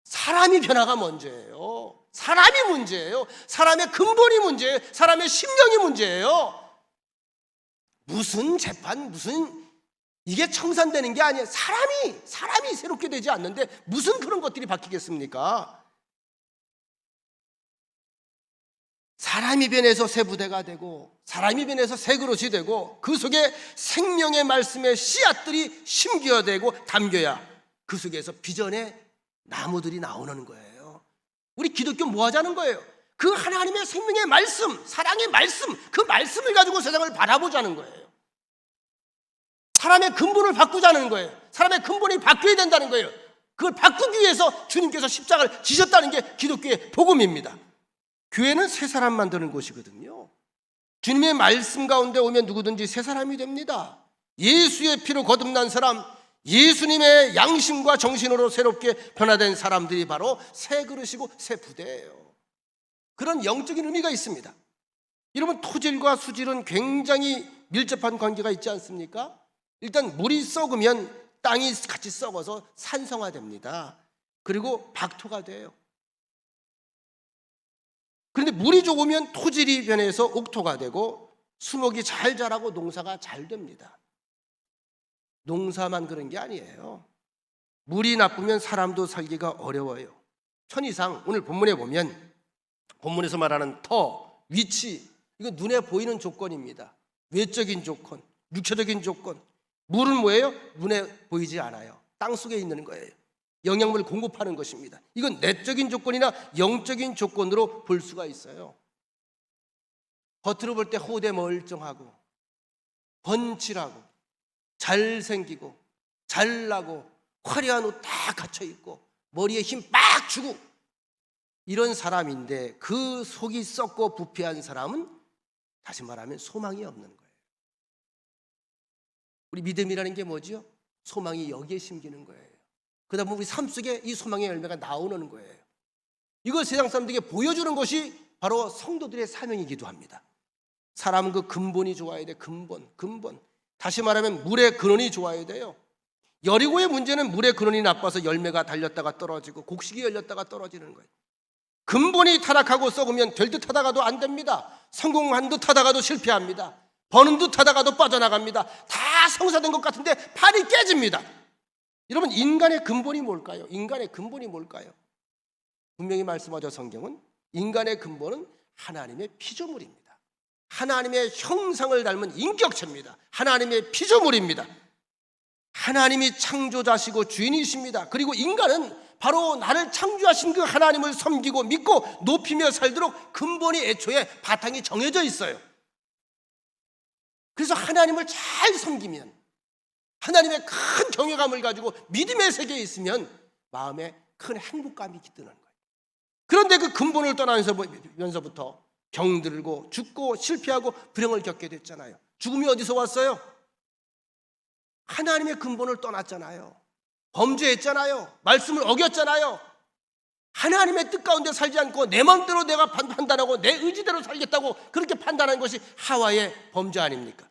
사람이 변화가 먼저예요. 사람이 문제예요. 사람의 근본이 문제예요. 사람의 심령이 문제예요. 무슨 재판, 무슨 이게 청산되는 게 아니에요. 사람이 새롭게 되지 않는데 무슨 그런 것들이 바뀌겠습니까? 사람이 변해서 새 부대가 되고 사람이 변해서 새 그릇이 되고 그 속에 생명의 말씀의 씨앗들이 심겨되고 담겨야 그 속에서 비전의 나무들이 나오는 거예요. 우리 기독교 뭐 하자는 거예요? 그 하나님의 생명의 말씀, 사랑의 말씀, 그 말씀을 가지고 세상을 바라보자는 거예요. 사람의 근본을 바꾸자는 거예요. 사람의 근본이 바뀌어야 된다는 거예요. 그걸 바꾸기 위해서 주님께서 십자가를 지셨다는 게 기독교의 복음입니다. 교회는 새 사람 만드는 곳이거든요. 주님의 말씀 가운데 오면 누구든지 새 사람이 됩니다. 예수의 피로 거듭난 사람, 예수님의 양심과 정신으로 새롭게 변화된 사람들이 바로 새 그릇이고 새 부대예요. 그런 영적인 의미가 있습니다. 여러분 토질과 수질은 굉장히 밀접한 관계가 있지 않습니까? 일단 물이 썩으면 땅이 같이 썩어서 산성화됩니다. 그리고 박토가 돼요. 그런데 물이 좋으면 토질이 변해서 옥토가 되고 수목이 잘 자라고 농사가 잘 됩니다. 농사만 그런 게 아니에요. 물이 나쁘면 사람도 살기가 어려워요. 천이상 오늘 본문에 보면 본문에서 말하는 터, 위치 이거 눈에 보이는 조건입니다. 외적인 조건, 육체적인 조건. 물은 뭐예요? 눈에 보이지 않아요. 땅속에 있는 거예요. 영양분을 공급하는 것입니다. 이건 내적인 조건이나 영적인 조건으로 볼 수가 있어요. 겉으로 볼 때 호대 멀쩡하고 번칠하고 잘생기고 잘나고 화려한 옷 다 갖춰있고 머리에 힘 빡 주고 이런 사람인데 그 속이 썩고 부패한 사람은 다시 말하면 소망이 없는 거예요. 우리 믿음이라는 게 뭐죠? 소망이 여기에 심기는 거예요. 그러다 보면 우리 삶 속에 이 소망의 열매가 나오는 거예요. 이걸 세상 사람들에게 보여주는 것이 바로 성도들의 사명이기도 합니다. 사람은 그 근본이 좋아야 돼. 근본. 다시 말하면 물의 근원이 좋아야 돼요. 여리고의 문제는 물의 근원이 나빠서 열매가 달렸다가 떨어지고 곡식이 열렸다가 떨어지는 거예요. 근본이 타락하고 썩으면 될 듯 하다가도 안 됩니다. 성공한 듯 하다가도 실패합니다. 버는 듯 하다가도 빠져나갑니다. 다 성사된 것 같은데 판이 깨집니다. 여러분, 인간의 근본이 뭘까요? 인간의 근본이 뭘까요? 분명히 말씀하죠. 성경은 인간의 근본은 하나님의 피조물입니다. 하나님의 형상을 닮은 인격체입니다. 하나님의 피조물입니다. 하나님이 창조자시고 주인이십니다. 그리고 인간은 바로 나를 창조하신 그 하나님을 섬기고 믿고 높이며 살도록 근본이 애초에 바탕이 정해져 있어요. 그래서 하나님을 잘 섬기면, 하나님의 큰 경외감을 가지고 믿음의 세계에 있으면 마음에 큰 행복감이 깃드는 거예요. 그런데 그 근본을 떠나면서부터 병들고 죽고 실패하고 불행을 겪게 됐잖아요. 죽음이 어디서 왔어요? 하나님의 근본을 떠났잖아요. 범죄했잖아요. 말씀을 어겼잖아요. 하나님의 뜻 가운데 살지 않고 내 마음대로 내가 판단하고 내 의지대로 살겠다고 그렇게 판단한 것이 하와의 범죄 아닙니까?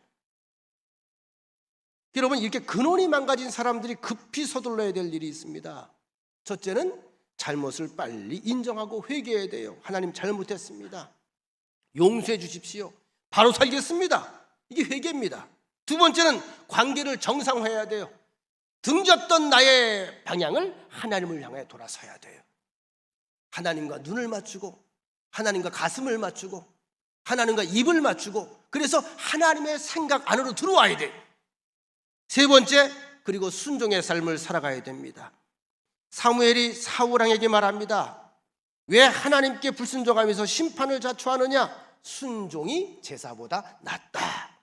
여러분, 이렇게 근원이 망가진 사람들이 급히 서둘러야 될 일이 있습니다. 첫째는 잘못을 빨리 인정하고 회개해야 돼요. 하나님 잘못했습니다. 용서해 주십시오. 바로 살겠습니다. 이게 회개입니다. 두 번째는 관계를 정상화해야 돼요. 등졌던 나의 방향을 하나님을 향해 돌아서야 돼요. 하나님과 눈을 맞추고 하나님과 가슴을 맞추고 하나님과 입을 맞추고, 그래서 하나님의 생각 안으로 들어와야 돼요. 세 번째, 그리고 순종의 삶을 살아가야 됩니다. 사무엘이 사울왕에게 말합니다. 왜 하나님께 불순종하면서 심판을 자초하느냐? 순종이 제사보다 낫다.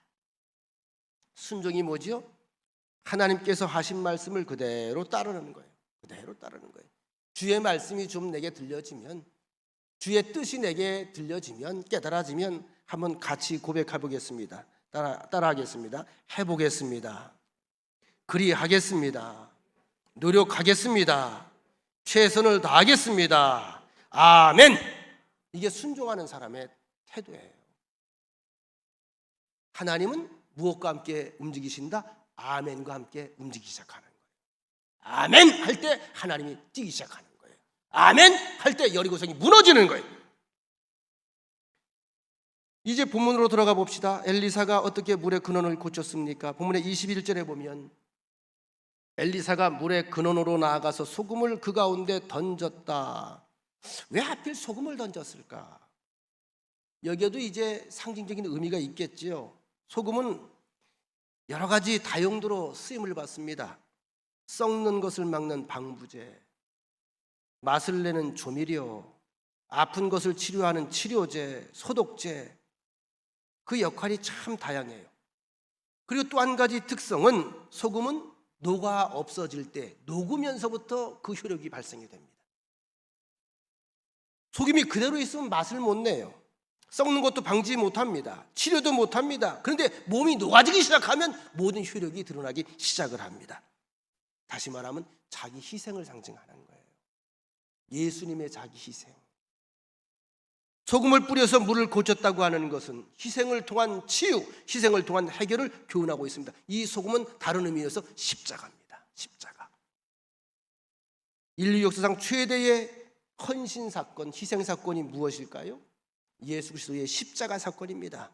순종이 뭐지요? 하나님께서 하신 말씀을 그대로 따르는 거예요. 그대로 따르는 거예요. 주의 말씀이 좀 내게 들려지면, 주의 뜻이 내게 들려지면, 깨달아지면 한번 같이 고백해 보겠습니다. 따라하겠습니다. 해보겠습니다. 그리하겠습니다. 노력하겠습니다. 최선을 다하겠습니다. 아멘. 이게 순종하는 사람의 태도예요. 하나님은 무엇과 함께 움직이신다? 아멘과 함께 움직이기 시작하는 거예요. 아멘 할 때 하나님이 뛰기 시작하는 거예요. 아멘 할 때 여리고성이 무너지는 거예요. 이제 본문으로 들어가 봅시다. 엘리사가 어떻게 물의 근원을 고쳤습니까? 본문의 21절에 보면 엘리사가 물의 근원으로 나아가서 소금을 그 가운데 던졌다. 왜 하필 소금을 던졌을까? 여기에도 이제 상징적인 의미가 있겠지요. 소금은 여러 가지 다용도로 쓰임을 받습니다. 썩는 것을 막는 방부제, 맛을 내는 조미료, 아픈 것을 치료하는 치료제, 소독제, 그 역할이 참 다양해요. 그리고 또 한 가지 특성은 소금은 녹아 없어질 때 녹으면서부터 그 효력이 발생이 됩니다. 소금이 그대로 있으면 맛을 못 내요. 썩는 것도 방지 못합니다. 치료도 못합니다. 그런데 몸이 녹아지기 시작하면 모든 효력이 드러나기 시작을 합니다. 다시 말하면 자기 희생을 상징하는 거예요. 예수님의 자기 희생. 소금을 뿌려서 물을 고쳤다고 하는 것은 희생을 통한 치유, 희생을 통한 해결을 교훈하고 있습니다. 이 소금은 다른 의미에서 십자가입니다. 십자가. 인류 역사상 최대의 헌신 사건, 희생 사건이 무엇일까요? 예수 그리스도의 십자가 사건입니다.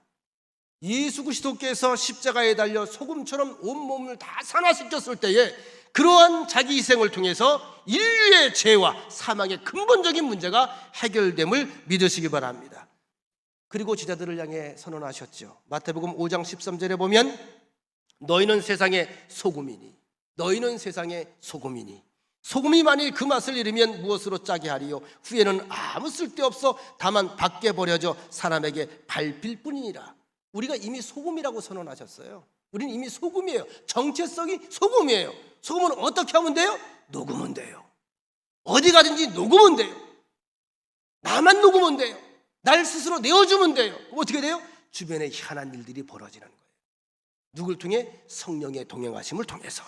예수 그리스도께서 십자가에 달려 소금처럼 온몸을 다 산화시켰을 때에 그러한 자기 희생을 통해서 인류의 죄와 사망의 근본적인 문제가 해결됨을 믿으시기 바랍니다. 그리고 제자들을 향해 선언하셨죠. 마태복음 5장 13절에 보면 너희는 세상의 소금이니, 너희는 세상의 소금이니, 소금이 만일 그 맛을 잃으면 무엇으로 짜게 하리요? 후에는 아무 쓸데없어 다만 밖에 버려져 사람에게 밟힐 뿐이니라. 우리가 이미 소금이라고 선언하셨어요. 우리는 이미 소금이에요. 정체성이 소금이에요. 소금은 어떻게 하면 돼요? 녹으면 돼요. 어디 가든지 녹으면 돼요. 나만 녹으면 돼요. 날 스스로 내어주면 돼요. 어떻게 돼요? 주변에 희한한 일들이 벌어지는 거예요. 누굴 통해? 성령의 동행하심을 통해서.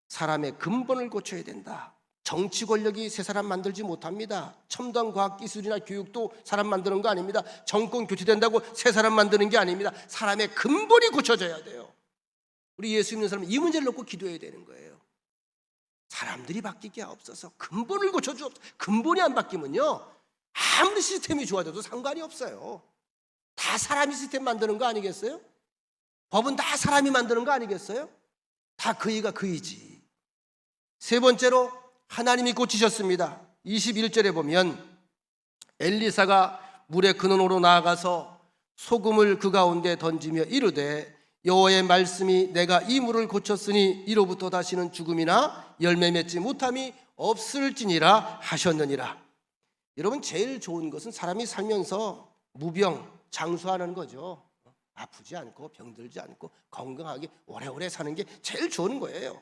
사람의 근본을 고쳐야 된다. 정치 권력이 새 사람 만들지 못합니다. 첨단 과학 기술이나 교육도 사람 만드는 거 아닙니다. 정권 교체된다고 새 사람 만드는 게 아닙니다. 사람의 근본이 고쳐져야 돼요. 우리 예수 믿는 사람은 이 문제를 놓고 기도해야 되는 거예요. 사람들이 바뀌게 없어서 근본을 고쳐주옵소서. 근본이 안 바뀌면요, 아무리 시스템이 좋아져도 상관이 없어요. 다 사람이 시스템 만드는 거 아니겠어요? 법은 다 사람이 만드는 거 아니겠어요? 다 그이가 그이지. 세 번째로 하나님이 고치셨습니다. 21절에 보면 엘리사가 물의 근원으로 나아가서 소금을 그 가운데 던지며 이르되 여호와의 말씀이 내가 이 물을 고쳤으니 이로부터 다시는 죽음이나 열매 맺지 못함이 없을지니라 하셨느니라. 여러분, 제일 좋은 것은 사람이 살면서 무병 장수하는 거죠. 아프지 않고 병들지 않고 건강하게 오래오래 사는 게 제일 좋은 거예요.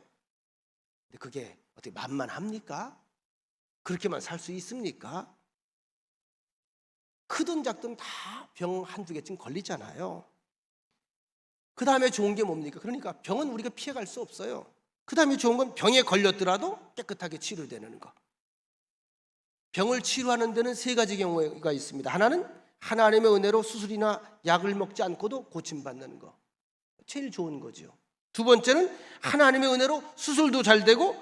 근데 그게 어떻게 만만합니까? 그렇게만 살 수 있습니까? 크든 작든 다 병 한두 개쯤 걸리잖아요. 그 다음에 좋은 게 뭡니까? 그러니까 병은 우리가 피해갈 수 없어요. 그 다음에 좋은 건 병에 걸렸더라도 깨끗하게 치료되는 거. 병을 치료하는 데는 세 가지 경우가 있습니다. 하나는 하나님의 은혜로 수술이나 약을 먹지 않고도 고침받는 거. 제일 좋은 거죠. 두 번째는 하나님의 은혜로 수술도 잘 되고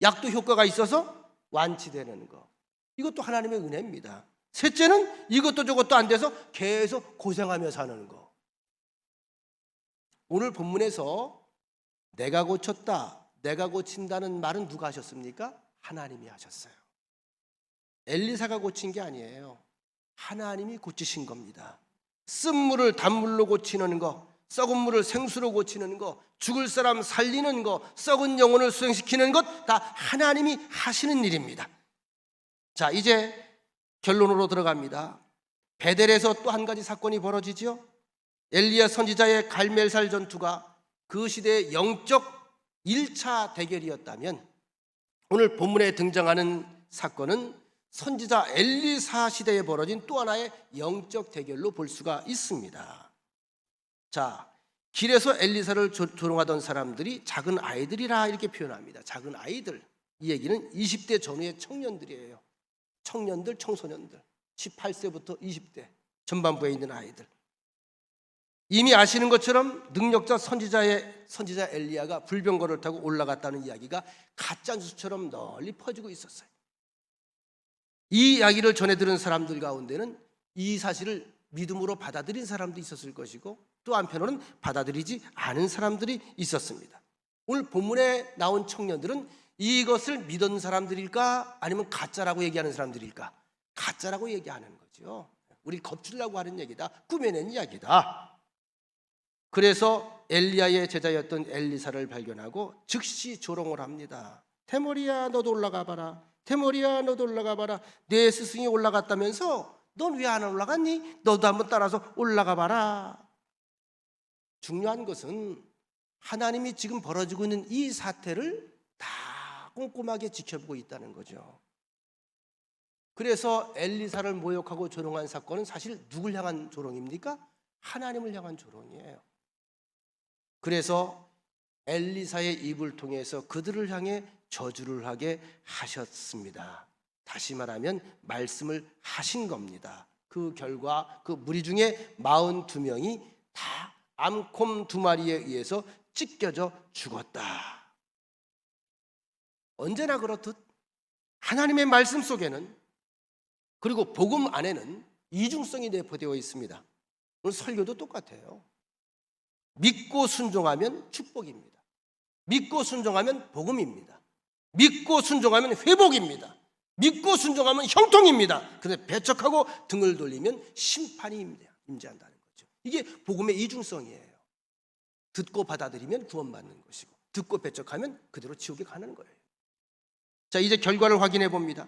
약도 효과가 있어서 완치되는 거. 이것도 하나님의 은혜입니다. 셋째는 이것도 저것도 안 돼서 계속 고생하며 사는 거. 오늘 본문에서 내가 고쳤다, 내가 고친다는 말은 누가 하셨습니까? 하나님이 하셨어요. 엘리사가 고친 게 아니에요. 하나님이 고치신 겁니다. 쓴 물을 단물로 고치는 거, 썩은 물을 생수로 고치는 거, 죽을 사람 살리는 거, 썩은 영혼을 수행시키는 것 다 하나님이 하시는 일입니다. 자, 이제 결론으로 들어갑니다. 베델에서 또 한 가지 사건이 벌어지죠. 엘리야 선지자의 갈멜살 전투가 그 시대의 영적 1차 대결이었다면 오늘 본문에 등장하는 사건은 선지자 엘리사 시대에 벌어진 또 하나의 영적 대결로 볼 수가 있습니다. 자, 길에서 엘리사를 조롱하던 사람들이 작은 아이들이라 이렇게 표현합니다. 작은 아이들. 이 얘기는 20대 전후의 청년들이에요. 청년들, 청소년들. 18세부터 20대 전반부에 있는 아이들. 이미 아시는 것처럼 능력자 선지자 엘리야가 불병거를 타고 올라갔다는 이야기가 가짜뉴스처럼 널리 퍼지고 있었어요. 이 이야기를 전해 들은 사람들 가운데는 이 사실을 믿음으로 받아들인 사람도 있었을 것이고 또 한편으로는 받아들이지 않은 사람들이 있었습니다. 오늘 본문에 나온 청년들은 이것을 믿은 사람들일까 아니면 가짜라고 얘기하는 사람들일까? 가짜라고 얘기하는 거죠. 우리 겁주려고 하는 얘기다. 꾸며낸 이야기다. 그래서 엘리야의 제자였던 엘리사를 발견하고 즉시 조롱을 합니다. 테모리야, 너도 올라가 봐라. 테모리야, 너도 올라가 봐라. 내 스승이 올라갔다면서 넌 왜 안 올라갔니? 너도 한번 따라서 올라가 봐라. 중요한 것은 하나님이 지금 벌어지고 있는 이 사태를 다 꼼꼼하게 지켜보고 있다는 거죠. 그래서 엘리사를 모욕하고 조롱한 사건은 사실 누굴 향한 조롱입니까? 하나님을 향한 조롱이에요. 그래서 엘리사의 입을 통해서 그들을 향해 저주를 하게 하셨습니다. 다시 말하면 말씀을 하신 겁니다. 그 결과 그 무리 중에 42명이 다 암곰 2마리에 의해서 찢겨져 죽었다. 언제나 그렇듯 하나님의 말씀 속에는 그리고 복음 안에는 이중성이 내포되어 있습니다. 오늘 설교도 똑같아요. 믿고 순종하면 축복입니다. 믿고 순종하면 복음입니다. 믿고 순종하면 회복입니다. 믿고 순종하면 형통입니다. 그런데 배척하고 등을 돌리면 심판이 임재한다는 거죠. 이게 복음의 이중성이에요. 듣고 받아들이면 구원받는 것이고 듣고 배척하면 그대로 지옥에 가는 거예요. 자, 이제 결과를 확인해 봅니다.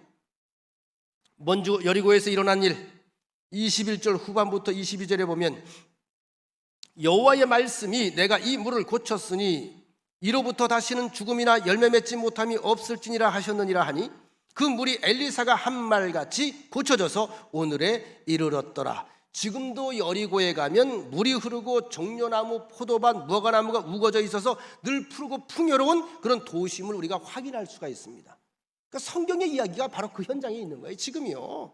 먼저 여리고에서 일어난 일 21절 후반부터 22절에 보면 여호와의 말씀이 내가 이 물을 고쳤으니 이로부터 다시는 죽음이나 열매 맺지 못함이 없을지니라 하셨느니라 하니 그 물이 엘리사가 한 말같이 고쳐져서 오늘에 이르렀더라. 지금도 여리고에 가면 물이 흐르고 종려나무, 포도밭, 무화과나무가 우거져 있어서 늘 푸르고 풍요로운 그런 도심을 우리가 확인할 수가 있습니다. 그러니까 성경의 이야기가 바로 그 현장에 있는 거예요. 지금이요.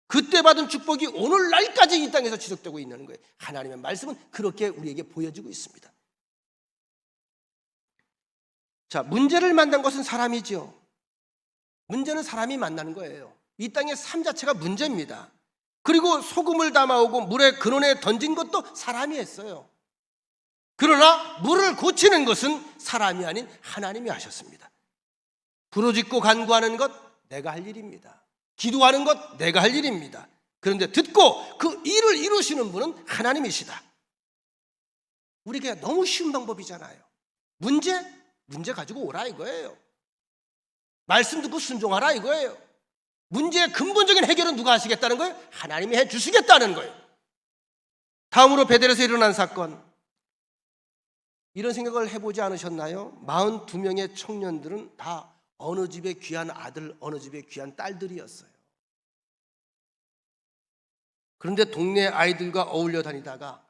그때 받은 축복이 오늘날까지 이 땅에서 지속되고 있는 거예요. 하나님의 말씀은 그렇게 우리에게 보여지고 있습니다. 자, 문제를 만난 것은 사람이죠. 문제는 사람이 만나는 거예요. 이 땅의 삶 자체가 문제입니다. 그리고 소금을 담아오고 물의 근원에 던진 것도 사람이 했어요. 그러나 물을 고치는 것은 사람이 아닌 하나님이 하셨습니다. 부르짖고 간구하는 것 내가 할 일입니다. 기도하는 것 내가 할 일입니다. 그런데 듣고 그 일을 이루시는 분은 하나님이시다. 우리가 너무 쉬운 방법이잖아요. 문제 가지고 오라 이거예요. 말씀 듣고 순종하라 이거예요. 문제의 근본적인 해결은 누가 하시겠다는 거예요? 하나님이 해주시겠다는 거예요. 다음으로 베델에서 일어난 사건, 이런 생각을 해보지 않으셨나요? 42명의 청년들은 다 어느 집의 귀한 아들, 어느 집의 귀한 딸들이었어요. 그런데 동네 아이들과 어울려 다니다가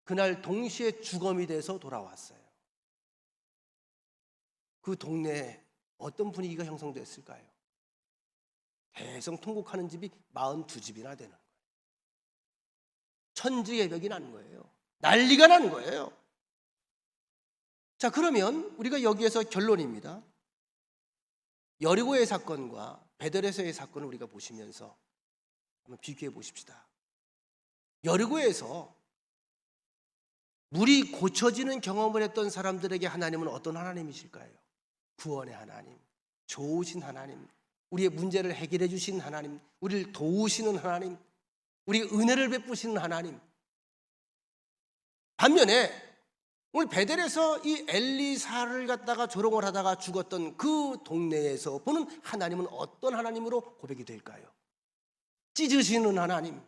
그날 동시에 주검이 돼서 돌아왔어요. 그 동네에 어떤 분위기가 형성됐을까요? 대성통곡하는 집이 42집이나 되는 거예요. 천지개벽이 나는 거예요. 난리가 나는 거예요. 자, 그러면 우리가 여기에서 결론입니다. 여리고의 사건과 베델에서의 사건을 우리가 보시면서 한번 비교해 보십시다. 여리고에서 물이 고쳐지는 경험을 했던 사람들에게 하나님은 어떤 하나님이실까요? 구원의 하나님, 좋으신 하나님, 우리의 문제를 해결해 주신 하나님, 우리를 도우시는 하나님, 우리의 은혜를 베푸시는 하나님. 반면에 오늘 베델에서 이 엘리사를 갖다가 조롱을 하다가 죽었던 그 동네에서 보는 하나님은 어떤 하나님으로 고백이 될까요? 찢으시는 하나님,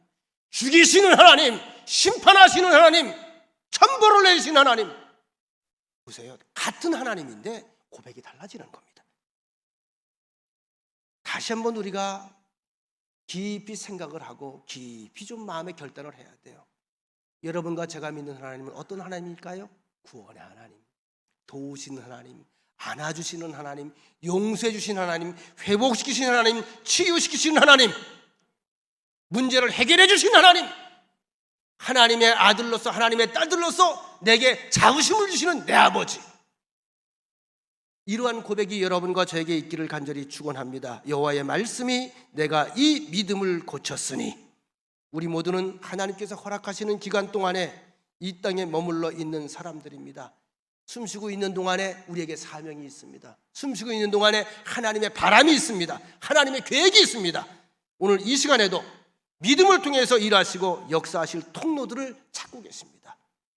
죽이시는 하나님, 심판하시는 하나님, 천벌을 내리시는 하나님. 보세요. 같은 하나님인데 고백이 달라지는 겁니다. 다시 한번 우리가 깊이 생각을 하고 깊이 좀 마음의 결단을 해야 돼요. 여러분과 제가 믿는 하나님은 어떤 하나님일까요? 구원의 하나님, 도우시는 하나님, 안아주시는 하나님, 용서해 주시는 하나님, 회복시키시는 하나님, 치유시키시는 하나님, 문제를 해결해 주시는 하나님, 하나님의 아들로서 하나님의 딸들로서 내게 자부심을 주시는 내 아버지. 이러한 고백이 여러분과 저에게 있기를 간절히 축원합니다. 여호와의 말씀이 내가 이 믿음을 고쳤으니, 우리 모두는 하나님께서 허락하시는 기간 동안에 이 땅에 머물러 있는 사람들입니다. 숨쉬고 있는 동안에 우리에게 사명이 있습니다. 숨쉬고 있는 동안에 하나님의 바람이 있습니다. 하나님의 계획이 있습니다. 오늘 이 시간에도 믿음을 통해서 일하시고 역사하실 통로들을 찾고 계십니다.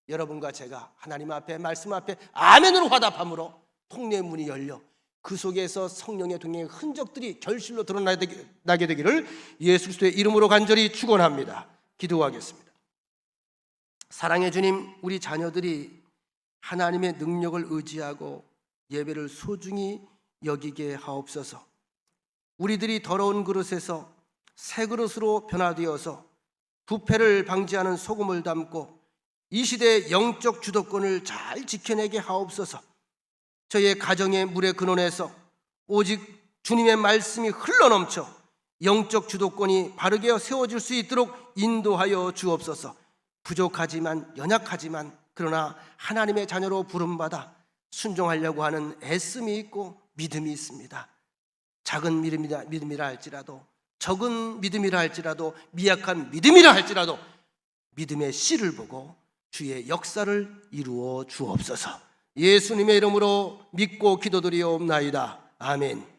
여러분과 제가 하나님 앞에, 말씀 앞에 아멘으로 화답함으로 통로의 문이 열려 그 속에서 성령의 동행의 흔적들이 결실로 드러나게 되기를 예수 그리스도의 이름으로 간절히 축원합니다. 기도하겠습니다. 사랑의 주님, 우리 자녀들이 하나님의 능력을 의지하고 예배를 소중히 여기게 하옵소서. 우리들이 더러운 그릇에서 새 그릇으로 변화되어서 부패를 방지하는 소금을 담고 이 시대의 영적 주도권을 잘 지켜내게 하옵소서. 저희의 가정의 물의 근원에서 오직 주님의 말씀이 흘러넘쳐 영적 주도권이 바르게 세워질 수 있도록 인도하여 주옵소서. 부족하지만, 연약하지만, 그러나 하나님의 자녀로 부름받아 순종하려고 하는 애씀이 있고 믿음이 있습니다. 작은 믿음이라 할지라도, 적은 믿음이라 할지라도, 미약한 믿음이라 할지라도 믿음의 씨를 보고 주의 역사를 이루어 주옵소서. 예수님의 이름으로 믿고 기도드리옵나이다. 아멘.